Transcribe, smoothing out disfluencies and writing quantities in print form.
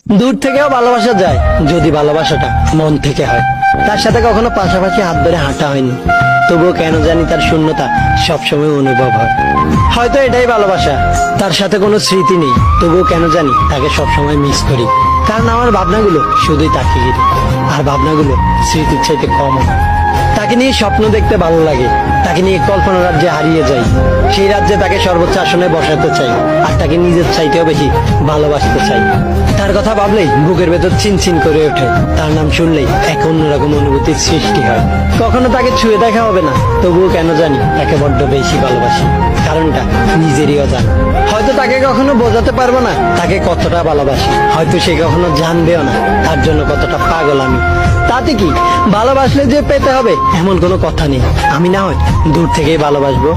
দূর থেকেও ভালোবাসা যায় যদি ভালোবাসাটা মন থেকে হয়। তার সাথে কখনো পাশাপাশি হাত ধরে হাঁটা হয়নি, তবুও কেন জানি তার শূন্যতা সবসময় অনুভব হয়। হয়তো এটাই ভালোবাসা, তার সাথে কোনো স্মৃতি নেই, তবুও কেন জানি তাকে সবসময় মিস করি। কারণ আমার ভাবনাগুলো শুধুই তাকে ঘিরে, আর ভাবনাগুলো স্মৃতির চাইতে কম হয়। তাকে নিয়ে স্বপ্ন দেখতে ভালো লাগে, তাকে নিয়ে কল্পনা রাজ্যে হারিয়ে যাই। সেই রাজ্যে তাকে সর্বোচ্চ আসনে বসাতে চাই, আর তাকে নিজের চাইতেও বেশি ভালোবাসতে চাই। তার কথা ভাবলেই বুকের ভেতর চিনচিন করে ওঠে, তার নাম শুনলেই এক অন্যরকম অনুভূতির সৃষ্টি হয়। কখনো তাকে ছুঁয়ে দেখা হবে না, তবুও কেন জানি তাকে বড্ড বেশি ভালোবাসি। কারণটা নিজেরই অজানা। হয়তো তাকে কখনো বোঝাতে পারবো না তাকে কতটা ভালোবাসি, হয়তো সে কখনো জানবেও না তার জন্য কতটা পাগল আমি। তাতে কি, ভালোবাসলে যে পেতে হবে এমন কোনো কথা নেই। আমি না হয় দূর থেকেই ভালোবাসবো।